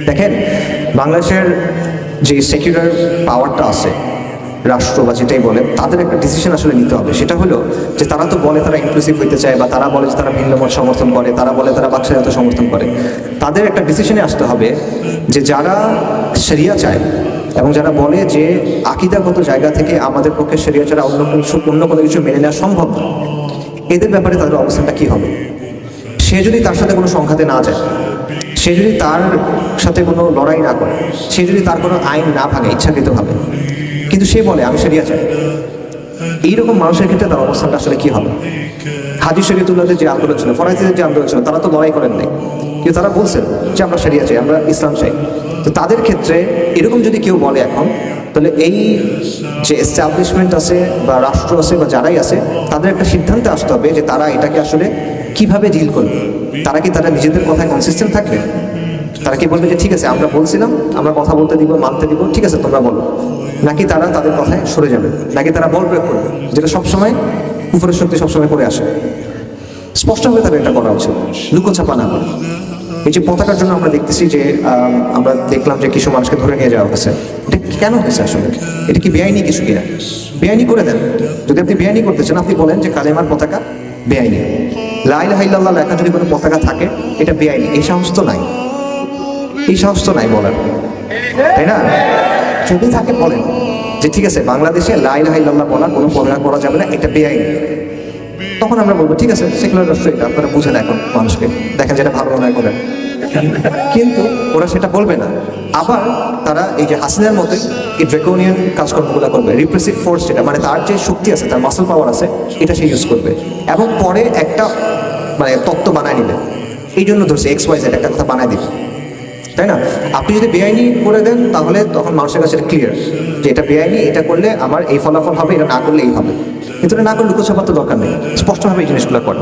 দেখেন, বাংলাদেশের যে সেকুলার পাওয়ারটা আছে, রাষ্ট্র বা যেটাই বলে, তাদের একটা ডিসিশন আসলে নিতে হবে। সেটা হলো যে তারা তো বলে তারা ইনক্লুসিভ হইতে চায়, বা তারা বলে যে তারা ভিন্ন মত সমর্থন করে, তারা বলে তারা বাকশালীনতা সমর্থন করে। তাদের একটা ডিসিশনে আসতে হবে যে যারা শরিয়া চায় এবং যারা বলে যে আকীদাগত জায়গা থেকে আমাদের পক্ষে শরিয়া ছাড়া অন্য কোনো কিছু মেনে নেওয়া সম্ভব না, এদের ব্যাপারে তাদের অবস্থানটা কী হবে। সে যদি তার সাথে কোনো সংঘাতে না যায়, সে যদি তার সাথে কোনো লড়াই না করে, সে যদি তার কোনো আইন না ভাঙে ইচ্ছাকৃতভাবে, কিন্তু সে বলে আমি শরিয়া চাই, এইরকম মানুষের ক্ষেত্রে তার অবস্থানটা আসলে কী হবে। হাজি শরীয়তুল্লাহদের যে আন্দোলন ছিল, ফরাইজিদের যে আন্দোলন ছিল, তারা তো লড়াই করেন নাই, কিন্তু তারা বলছেন যে আমরা শরিয়া চাই, আমরা ইসলাম চাই। তো তাদের ক্ষেত্রে এরকম যদি কেউ বলে এখন, তাহলে এই যে এস্টাবলিশমেন্ট আছে বা রাষ্ট্র আছে বা যারাই আছে, তাদের একটা সিদ্ধান্তে আসতে হবে যে তারা এটাকে আসলে কিভাবে ডিল করবে। তারা নিজেদের কথায় কনসিস্টেন্ট থাকবে? তারা কি বলবে যে ঠিক আছে আমরা বলছিলাম, আমরা কথা বলতে দিব, মানতে দিব, ঠিক আছে তোমরা বলো, নাকি তারা তাদের কথায় সরে যাবে, নাকি তারা বল প্রয়োগ করবে, যেটা সবসময় উপরের শক্তি সবসময় করে আসে। স্পষ্টভাবে তাদের এটা করা উচিত, লুকোছাপা না করে। এই যে পতাকার জন্য আমরা দেখতেছি যে আমরা দেখলাম যে কিছু মানুষকে ধরে নিয়ে যাওয়া হয়েছে, এটা কেন হয়েছে আসলে? এটা কি বেআইনি কিছু কিনা? বেআইনি করে দেন। যদি আপনি বেআইনি করতে চান, আপনি বলেন যে কালেমার পতাকা বেআইনি, লা ইলাহা ইল্লাল্লাহ লেখা যদি কোনো পতাকা থাকে এটা বেআইনি। এই সাহস তো নাই, এই সাহস তো নাই বলার, তাই না? যদি থাকে বলেন যে ঠিক আছে বাংলাদেশে লা ইলাহা ইল্লাল্লাহ বলা কোনো পতাকা করা যাবে না, এটা বেআইনি। তখন আমরা বলবো ঠিক আছে সেকুলার রাষ্ট্র এটা, আপনারা বুঝেন এখন মানুষকে, দেখেন যেটা ভালো মনে করেন। কিন্তু ওরা সেটা বলবে না। আবার তারা এই যে হাসিনার মতোই এই ড্রেকোনিয়ান কাজকর্মগুলো করবে, রিপ্রেসিভ ফোর্স যেটা, মানে তার যে শক্তি আছে, তার মাসল পাওয়ার আছে, এটা সে ইউজ করবে এবং পরে একটা মানে তত্ত্ব বানায় নেবে। এই জন্য ধরছে XYZ একটা কথা বানায় দিবে, তাই না? আপনি যদি বেআইনি করে দেন তাহলে তখন মানুষের কাছে এটা ক্লিয়ার যে এটা বেআইনি, এটা করলে আমার এই ফলাফল হবে, এটা না করলে এই হবে। কিন্তু এটা না করলে লুকোছাপার তো দরকার নেই, স্পষ্টভাবে এই জিনিসগুলো করে।